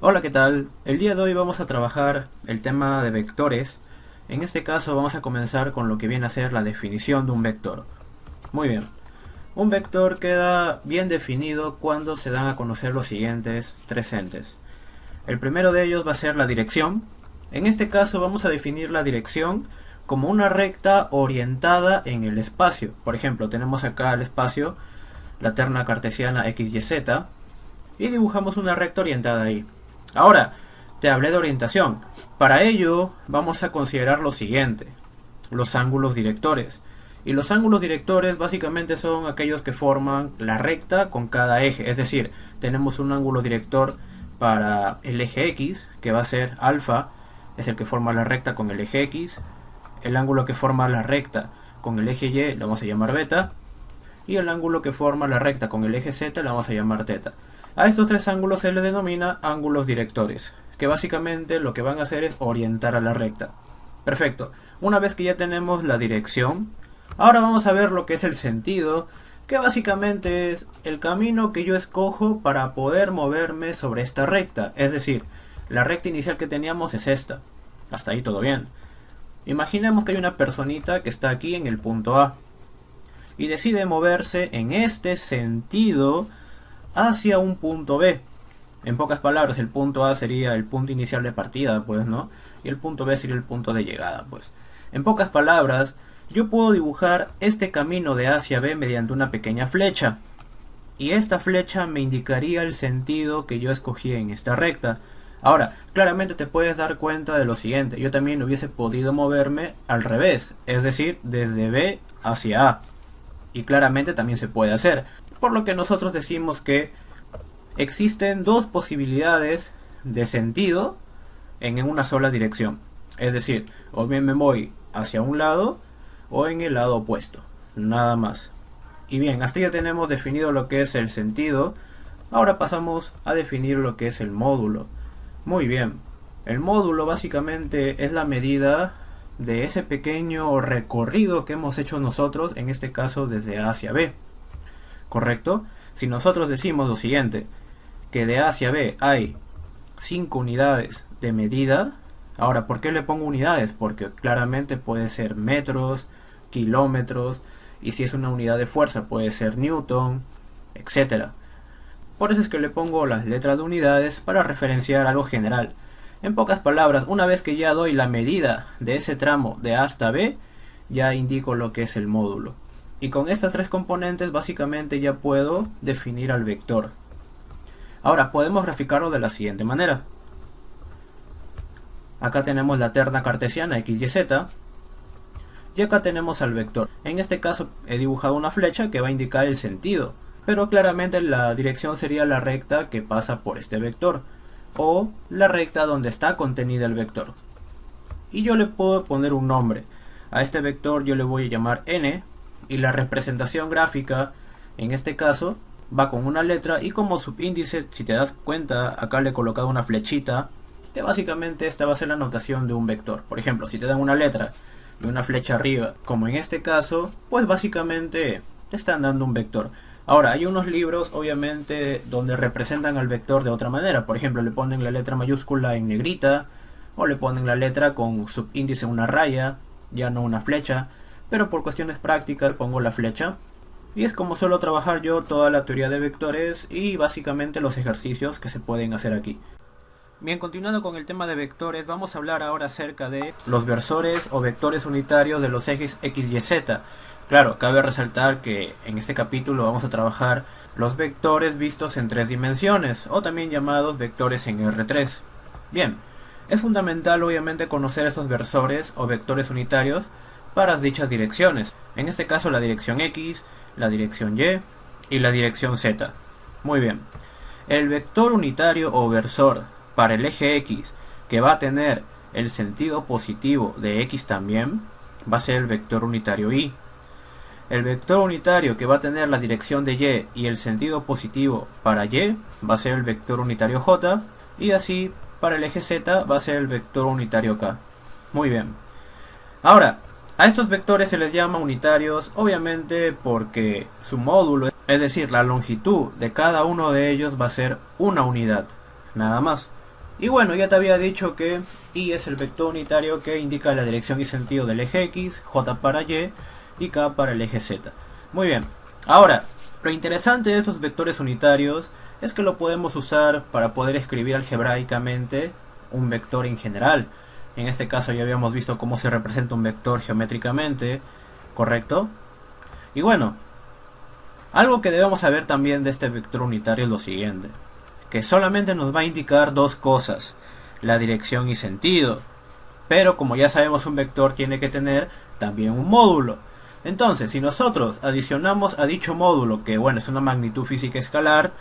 Hola, ¿qué tal? El día de hoy vamos a trabajar el tema de vectores. En este caso vamos a comenzar con lo que viene a ser la definición de un vector. Muy bien. Un vector queda bien definido cuando se dan a conocer los siguientes tres entes. El primero de ellos va a ser la dirección. En este caso vamos a definir la dirección como una recta orientada en el espacio. Por ejemplo, tenemos acá el espacio, la terna cartesiana x, y, z, y dibujamos una recta orientada ahí. Ahora, te hablé de orientación. Para ello, vamos a considerar lo siguiente: los ángulos directores. Y los ángulos directores básicamente son aquellos que forman la recta con cada eje. Es decir, tenemos un ángulo director para el eje X, que va a ser alfa, es el que forma la recta con el eje X. El ángulo que forma la recta con el eje Y lo vamos a llamar beta. Y el ángulo que forma la recta con el eje Z lo vamos a llamar teta. A estos tres ángulos se les denomina ángulos directores, que básicamente lo que van a hacer es orientar a la recta. Perfecto. Una vez que ya tenemos la dirección, ahora vamos a ver lo que es el sentido, que básicamente es el camino que yo escojo para poder moverme sobre esta recta. Es decir, la recta inicial que teníamos es esta. Hasta ahí todo bien. Imaginemos que hay una personita que está aquí en el punto A y decide moverse en este sentido hacia un punto B. En pocas palabras, el punto A sería el punto inicial de partida, pues, ¿no? Y el punto B sería el punto de llegada, pues. En pocas palabras, yo puedo dibujar este camino de A hacia B mediante una pequeña flecha. Y esta flecha me indicaría el sentido que yo escogí en esta recta. Ahora, claramente te puedes dar cuenta de lo siguiente: yo también hubiese podido moverme al revés, es decir, desde B hacia A. Y claramente también se puede hacer. Por lo que nosotros decimos que existen dos posibilidades de sentido en una sola dirección. Es decir, o bien me voy hacia un lado o en el lado opuesto. Nada más. Y bien, hasta ya tenemos definido lo que es el sentido. Ahora pasamos a definir lo que es el módulo. Muy bien. El módulo básicamente es la medida de ese pequeño recorrido que hemos hecho nosotros, en este caso desde A hacia B. ¿Correcto? Si nosotros decimos lo siguiente, que de A hacia B hay 5 unidades de medida. Ahora, ¿por qué le pongo unidades? Porque claramente puede ser metros, kilómetros, y si es una unidad de fuerza puede ser newton, etcétera. Por eso es que le pongo las letras de unidades para referenciar algo general. En pocas palabras, una vez que ya doy la medida de ese tramo de A hasta B, ya indico lo que es el módulo. Y con estas tres componentes básicamente ya puedo definir al vector. Ahora podemos graficarlo de la siguiente manera. Acá tenemos la terna cartesiana x, y, z. Y acá tenemos al vector. En este caso he dibujado una flecha que va a indicar el sentido, pero claramente la dirección sería la recta que pasa por este vector, o la recta donde está contenida el vector. Y yo le puedo poner un nombre. A este vector yo le voy a llamar n, y la representación gráfica en este caso va con una letra, y como subíndice, si te das cuenta, acá le he colocado una flechita, que básicamente esta va a ser la notación de un vector. Por ejemplo, si te dan una letra y una flecha arriba, como en este caso, pues básicamente te están dando un vector. Ahora, hay unos libros, obviamente, donde representan al vector de otra manera. Por ejemplo, le ponen la letra mayúscula en negrita, o le ponen la letra con subíndice una raya, ya no una flecha. Pero por cuestiones prácticas pongo la flecha. Y es como suelo trabajar yo toda la teoría de vectores y básicamente los ejercicios que se pueden hacer aquí. Bien, continuando con el tema de vectores, vamos a hablar ahora acerca de los versores o vectores unitarios de los ejes x, y, z. Claro, cabe resaltar que en este capítulo vamos a trabajar los vectores vistos en tres dimensiones, o también llamados vectores en R3. Bien, es fundamental obviamente conocer estos versores o vectores unitarios para dichas direcciones. En este caso la dirección x, la dirección y la dirección z. Muy bien. El vector unitario o versor para el eje x, que va a tener el sentido positivo de x también, va a ser el vector unitario y. El vector unitario que va a tener la dirección de y el sentido positivo para y va a ser el vector unitario j, y así para el eje z va a ser el vector unitario k. Muy bien. Ahora, a estos vectores se les llama unitarios, obviamente porque su módulo, es decir, la longitud de cada uno de ellos va a ser una unidad, nada más. Y bueno, ya te había dicho que Y es el vector unitario que indica la dirección y sentido del eje X, J para y K para el eje Z. Muy bien, ahora, lo interesante de estos vectores unitarios es que lo podemos usar para poder escribir algebraicamente un vector en general. En este caso ya habíamos visto cómo se representa un vector geométricamente, ¿correcto? Y bueno, algo que debemos saber también de este vector unitario es lo siguiente, que solamente nos va a indicar dos cosas, la dirección y sentido. Pero como ya sabemos, un vector tiene que tener también un módulo. Entonces, si nosotros adicionamos a dicho módulo, que bueno, es una magnitud física escalar,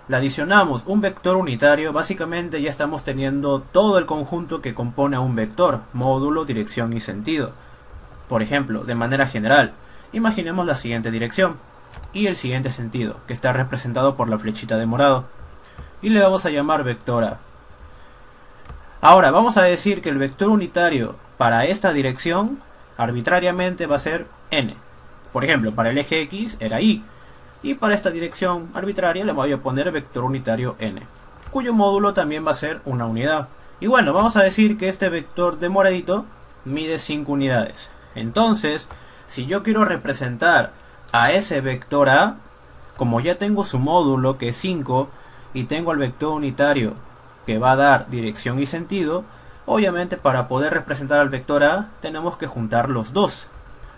le adicionamos un vector unitario, básicamente ya estamos teniendo todo el conjunto que compone a un vector, módulo, dirección y sentido. Por ejemplo, de manera general, imaginemos la siguiente dirección y el siguiente sentido, que está representado por la flechita de morado, y le vamos a llamar vector A. Ahora vamos a decir que el vector unitario para esta dirección arbitrariamente va a ser n. Por ejemplo, para el eje X era y para esta dirección arbitraria le voy a poner vector unitario n, cuyo módulo también va a ser una unidad. Y bueno, vamos a decir que este vector de moradito mide 5 unidades. Entonces, si yo quiero representar a ese vector A, como ya tengo su módulo que es 5 y tengo el vector unitario que va a dar dirección y sentido, obviamente para poder representar al vector A tenemos que juntar los dos,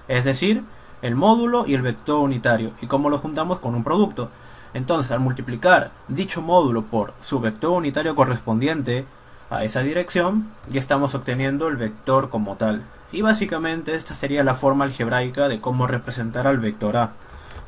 es decir, el módulo y el vector unitario. ¿Y cómo lo juntamos? Con un producto. Entonces, al multiplicar dicho módulo por su vector unitario correspondiente a esa dirección, ya estamos obteniendo el vector como tal. Y básicamente esta sería la forma algebraica de cómo representar al vector A.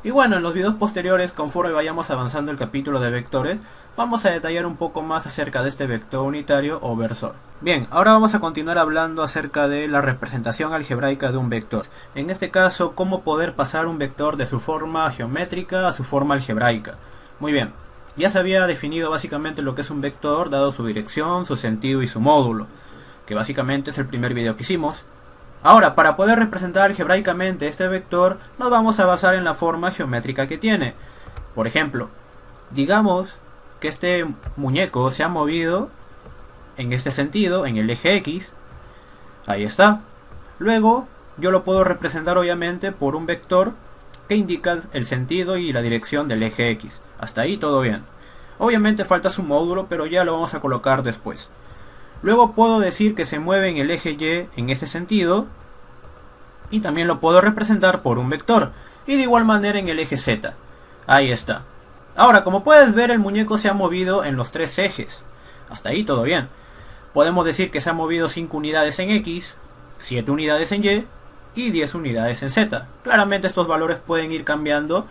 Y bueno, en los videos posteriores, conforme vayamos avanzando el capítulo de vectores, vamos a detallar un poco más acerca de este vector unitario o versor. Bien, ahora vamos a continuar hablando acerca de la representación algebraica de un vector. En este caso, cómo poder pasar un vector de su forma geométrica a su forma algebraica. Muy bien, ya se había definido básicamente lo que es un vector, dado su dirección, su sentido y su módulo, que básicamente es el primer video que hicimos. Ahora, para poder representar algebraicamente este vector, nos vamos a basar en la forma geométrica que tiene. Por ejemplo, digamos que este muñeco se ha movido en este sentido, en el eje X. Ahí está. Luego, yo lo puedo representar obviamente por un vector que indica el sentido y la dirección del eje X. Hasta ahí todo bien. Obviamente falta su módulo, pero ya lo vamos a colocar después. Luego puedo decir que se mueve en el eje Y en ese sentido, y también lo puedo representar por un vector, y de igual manera en el eje Z. Ahí está. Ahora, como puedes ver, el muñeco se ha movido en los tres ejes. Hasta ahí todo bien. Podemos decir que se ha movido 5 unidades en X, 7 unidades en Y y 10 unidades en Z. Claramente estos valores pueden ir cambiando,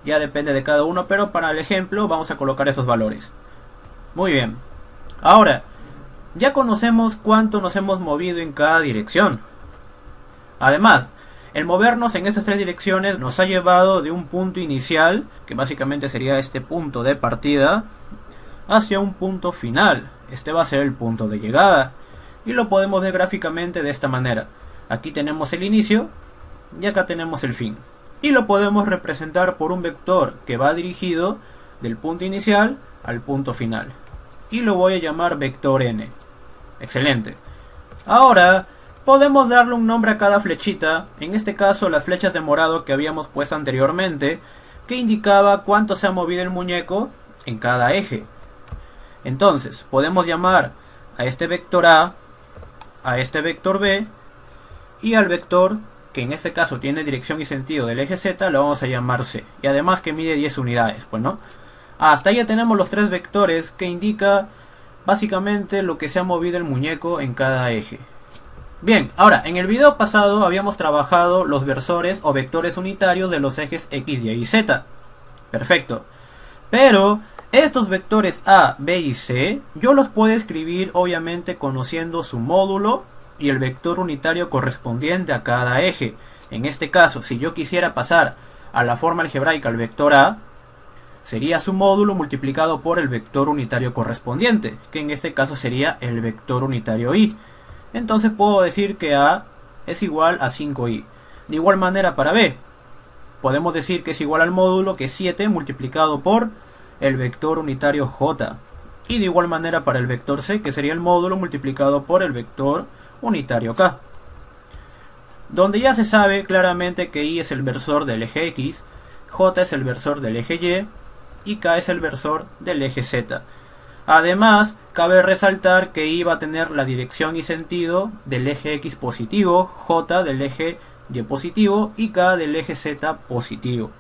ya depende de cada uno, pero para el ejemplo vamos a colocar estos valores. Muy bien. Ahora, ya conocemos cuánto nos hemos movido en cada dirección. Además, el movernos en estas tres direcciones nos ha llevado de un punto inicial, que básicamente sería este punto de partida, hacia un punto final. Este va a ser el punto de llegada. Y lo podemos ver gráficamente de esta manera. Aquí tenemos el inicio y acá tenemos el fin. Y lo podemos representar por un vector que va dirigido del punto inicial al punto final. Y lo voy a llamar vector n. Excelente. Ahora podemos darle un nombre a cada flechita, en este caso las flechas de morado que habíamos puesto anteriormente, que indicaba cuánto se ha movido el muñeco en cada eje. Entonces podemos llamar a este vector A este vector B, y al vector que en este caso tiene dirección y sentido del eje Z lo vamos a llamar C, y además que mide 10 unidades, pues no. Hasta ahí ya tenemos los tres vectores que indica básicamente lo que se ha movido el muñeco en cada eje. Bien, ahora en el video pasado habíamos trabajado los versores o vectores unitarios de los ejes X, Y y Z. Perfecto. Pero estos vectores A, B y C yo los puedo escribir obviamente conociendo su módulo y el vector unitario correspondiente a cada eje. En este caso, si yo quisiera pasar a la forma algebraica al vector A, sería su módulo multiplicado por el vector unitario correspondiente, que en este caso sería el vector unitario y. Entonces puedo decir que A es igual a 5i. De igual manera para B, podemos decir que es igual al módulo que es 7 multiplicado por el vector unitario j. y de igual manera para el vector c, que sería el módulo multiplicado por el vector unitario k, donde ya se sabe claramente que y es el versor del eje x, j es el versor del eje y k es el versor del eje z. Además, cabe resaltar que y va a tener la dirección y sentido del eje x positivo, j del eje y positivo y k del eje z positivo.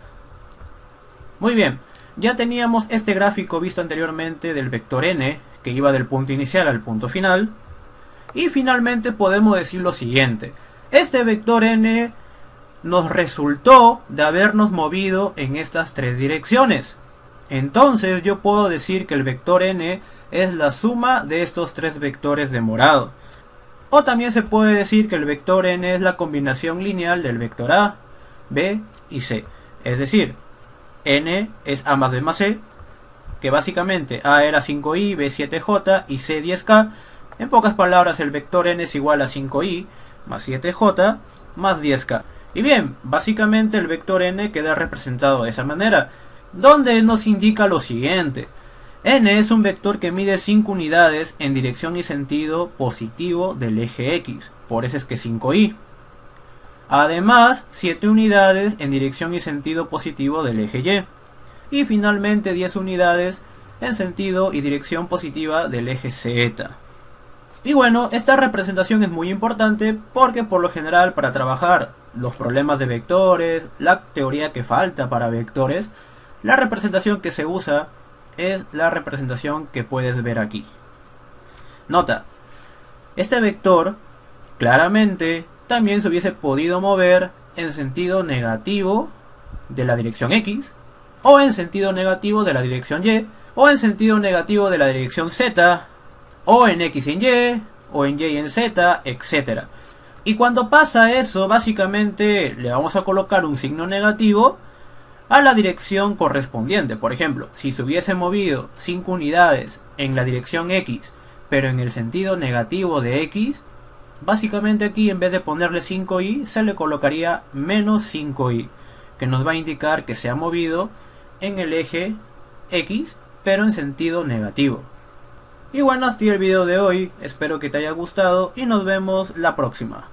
Muy bien, ya teníamos este gráfico visto anteriormente del vector n, que iba del punto inicial al punto final. Y finalmente podemos decir lo siguiente: este vector n nos resultó de habernos movido en estas tres direcciones. Entonces yo puedo decir que el vector n es la suma de estos tres vectores de morado. O también se puede decir que el vector n es la combinación lineal del vector a, b y c. Es decir, n es a más b más c, que básicamente a era 5i, b 7j y c 10k. En pocas palabras, el vector n es igual a 5i más 7j más 10k. Y bien, básicamente el vector n queda representado de esa manera, donde nos indica lo siguiente: n es un vector que mide 5 unidades en dirección y sentido positivo del eje x, por eso es que 5i. Además, 7 unidades en dirección y sentido positivo del eje y. Y finalmente 10 unidades en sentido y dirección positiva del eje z. Y bueno, esta representación es muy importante porque por lo general para trabajar los problemas de vectores, la teoría que falta para vectores, la representación que se usa es la representación que puedes ver aquí. Nota, este vector claramente también se hubiese podido mover en sentido negativo de la dirección x, o en sentido negativo de la dirección y, o en sentido negativo de la dirección z, o en x en y, o en y en z, etc. Y cuando pasa eso, básicamente le vamos a colocar un signo negativo a la dirección correspondiente. Por ejemplo, si se hubiese movido 5 unidades en la dirección x, pero en el sentido negativo de x, básicamente aquí en vez de ponerle 5i, se le colocaría menos 5i, que nos va a indicar que se ha movido en el eje x, pero en sentido negativo. Y bueno, hasta aquí el video de hoy, espero que te haya gustado y nos vemos la próxima.